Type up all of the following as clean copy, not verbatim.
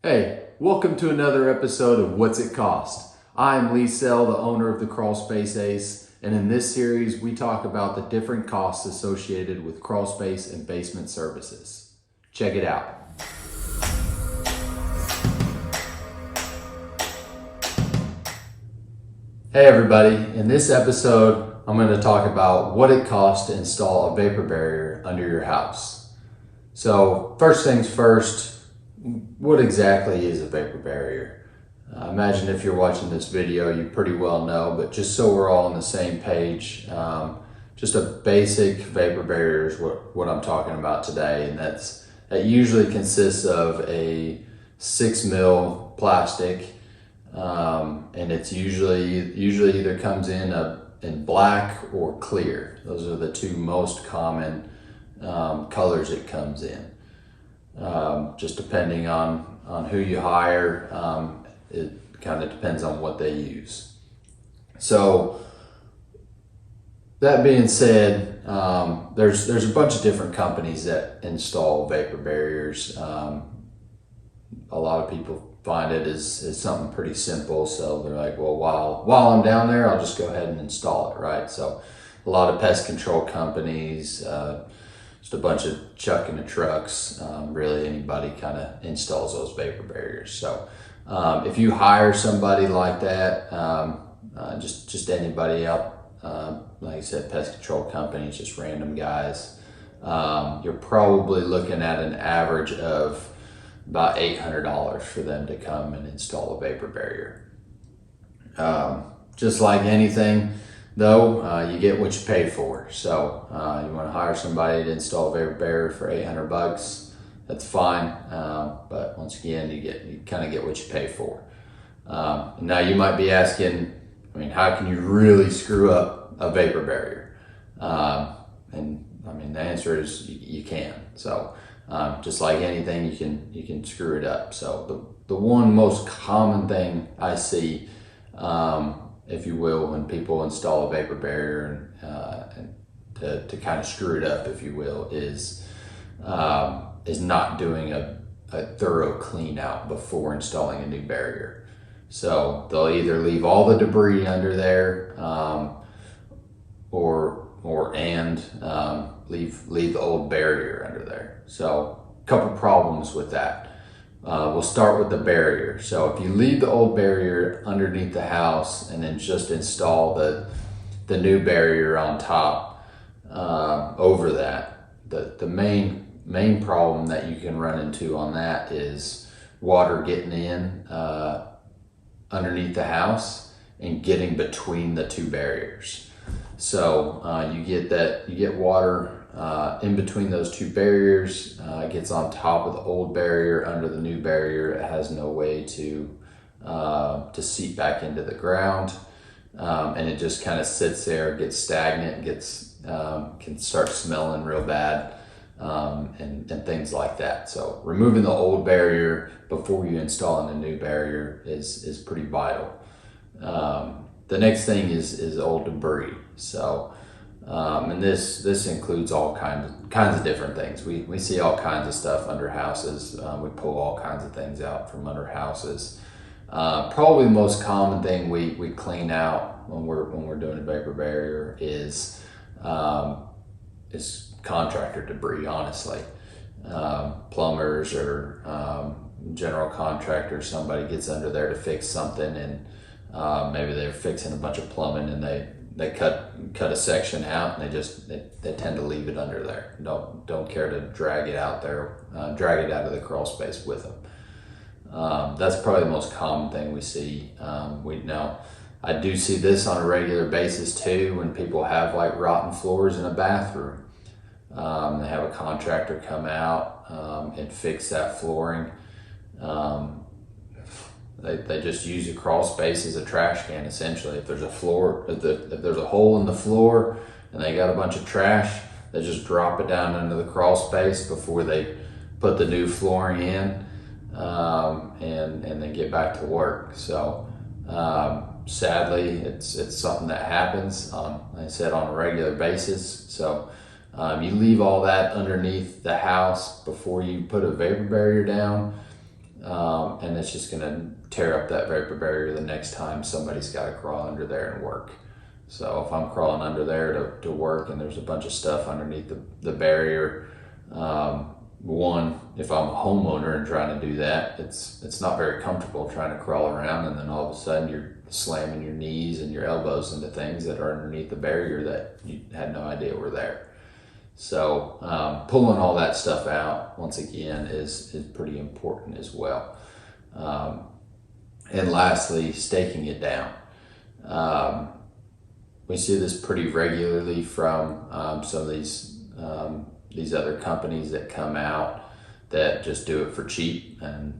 Hey, welcome to another episode of What's It Cost? I'm Lee Sell, the owner of the Crawlspace Ace, and in this series we talk about the different costs associated with crawlspace and basement services. Check it out. Hey everybody, in this episode I'm going to talk about what it costs to install a vapor barrier under your house. So first things first, what exactly is a vapor barrier? Imagine if you're watching this video, you pretty well know, but just so we're all on the same page, just a basic vapor barrier is what I'm talking about today, and that usually consists of a 6 mil plastic, and it's usually either comes in black or clear. Those are the two most common colors it comes in. Just depending on who you hire, it kind of depends on what they use. So that being said, there's a bunch of different companies that install vapor barriers. A lot of people find it as something pretty simple, so they're like, well, while I'm down there, I'll just go ahead and install it, right? So a lot of pest control companies, just a bunch of chuck in the trucks, really anybody kind of installs those vapor barriers. So if you hire somebody like that, just anybody out, like I said, pest control companies, just random guys, you're probably looking at an average of about $800 for them to come and install a vapor barrier. Just like anything, though, you get what you pay for. So you want to hire somebody to install a vapor barrier for $800, that's fine. But once again, you kind of get what you pay for. Now you might be asking, how can you really screw up a vapor barrier? And the answer is you can. So just like anything, you can screw it up. So the one most common thing I see, if you will, when people install a vapor barrier and to kind of screw it up, if you will, is not doing a thorough clean out before installing a new barrier. So they'll either leave all the debris under there, leave the old barrier under there. So a couple problems with that. We'll start with the barrier. So if you leave the old barrier underneath the house and then just install the new barrier on top over that, the main problem that you can run into on that is water getting in underneath the house and getting between the two barriers. So you get water in between those two barriers. It gets on top of the old barrier, under the new barrier. It has no way to seep back into the ground, and it just kind of sits there, gets stagnant, can start smelling real bad, and things like that. So removing the old barrier before you install in a new barrier is pretty vital. The next thing is old debris. So and this includes all kinds of different things. We see all kinds of stuff under houses. We pull all kinds of things out from under houses. Probably the most common thing we clean out when we're doing a vapor barrier is contractor debris, honestly. Plumbers or general contractors, somebody gets under there to fix something, and maybe they're fixing a bunch of plumbing and they cut a section out, and they tend to leave it under there. Don't care to drag it out there, drag it out of the crawl space with them. That's probably the most common thing we see. I do see this on a regular basis too, when people have like rotten floors in a bathroom. They have a contractor come out and fix that flooring. They just use a crawl space as a trash can, essentially. If there's if there's a hole in the floor and they got a bunch of trash, they just drop it down into the crawl space before they put the new flooring in, and then get back to work. So sadly, it's something that happens, like I said, on a regular basis. So you leave all that underneath the house before you put a vapor barrier down. out, and it's just gonna tear up that vapor barrier the next time somebody's gotta crawl under there and work. So if I'm crawling under there to work and there's a bunch of stuff underneath the barrier, one, if I'm a homeowner and trying to do that, it's not very comfortable trying to crawl around, and then all of a sudden you're slamming your knees and your elbows into things that are underneath the barrier that you had no idea were there. So pulling all that stuff out, once again, is pretty important as well. And lastly, staking it down. We see this pretty regularly from some of these other companies that come out that just do it for cheap. And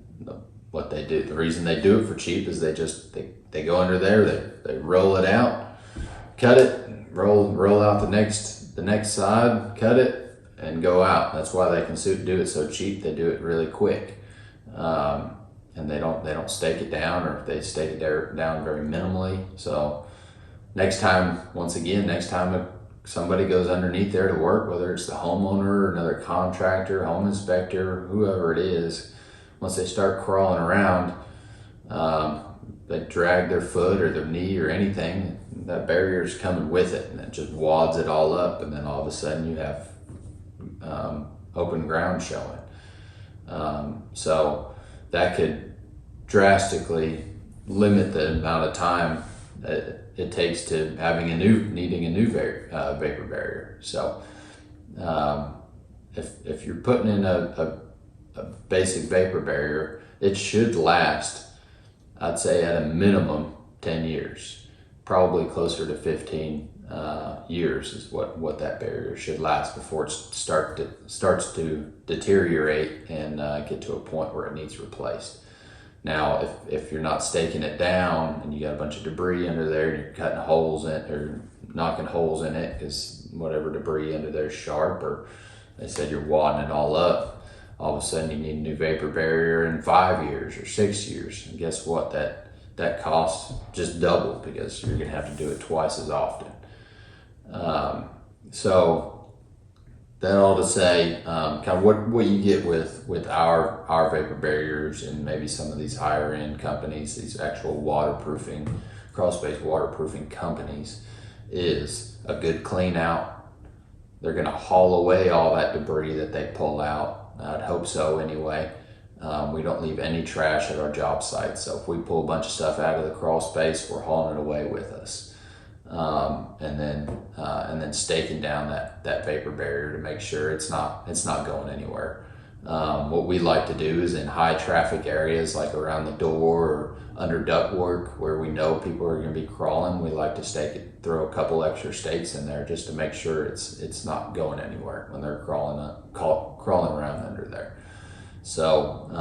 what they do, the reason they do it for cheap is they go under there, they roll it out, cut it, roll out the next side, cut it, and go out. That's why they can do it so cheap. They do it really quick, and they don't stake it down, or if they stake it down very minimally. So next time somebody goes underneath there to work, whether it's the homeowner, another contractor, home inspector, whoever it is, once they start crawling around, they drag their foot or their knee or anything, that barrier's coming with it, and it just wads it all up, and then all of a sudden you have open ground showing. So that could drastically lit the amount of time that it takes to needing a new vapor barrier. So if you're putting in a basic vapor barrier, it should last, I'd say at a minimum 10 years, probably closer to 15 years is what that barrier should last before it starts to deteriorate and get to a point where it needs replaced. Now, if you're not staking it down and you got a bunch of debris under there and you're cutting holes in it or knocking holes in it because whatever debris under there is sharp, or they said you're wadding it all up, all of a sudden you need a new vapor barrier in 5 years or 6 years. And guess what? That cost just doubled because you're gonna have to do it twice as often. So that all to say, kind of what you get with our vapor barriers and maybe some of these higher end companies, these actual waterproofing, Crawlspace waterproofing companies, is a good clean out. They're gonna haul away all that debris that they pull out. I'd hope so anyway. We don't leave any trash at our job site. So if we pull a bunch of stuff out of the crawl space, we're hauling it away with us. And then staking down that vapor barrier to make sure it's not going anywhere. What we like to do is in high traffic areas like around the door or under ductwork where we know people are going to be crawling, we like to throw a couple extra stakes in there just to make sure it's not going anywhere when they're crawling around under there. So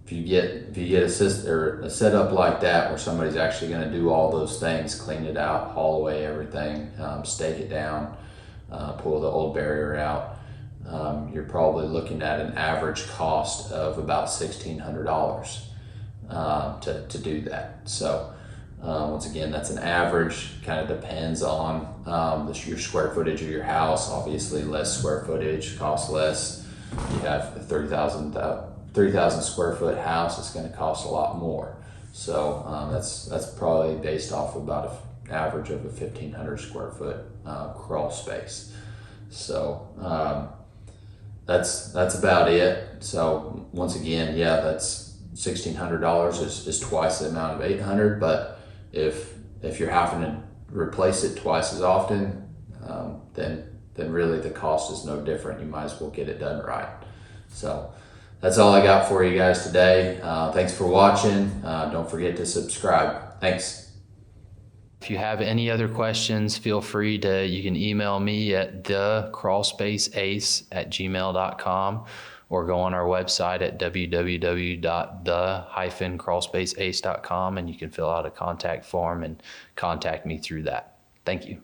if you get a setup like that where somebody's actually going to do all those things, clean it out, haul away everything, stake it down, pull the old barrier out, you're probably looking at an average cost of about $1,600 to do that. So once again, that's an average. Kind of depends on your square footage of your house. Obviously, less square footage costs less. You have a 3,000 square foot house, it's going to cost a lot more. So that's probably based off about an average of a 1,500 square foot crawl space. So that's about it. So once again, yeah, that's $1,600 is twice the amount of $800. But if you're having to replace it twice as often, then really the cost is no different. You might as well get it done right. So that's all I got for you guys today. Thanks for watching. Don't forget to subscribe. Thanks. If you have any other questions, feel free you can email me at thecrawlspaceace@gmail.com or go on our website at www.the-crawlspaceace.com and you can fill out a contact form and contact me through that. Thank you.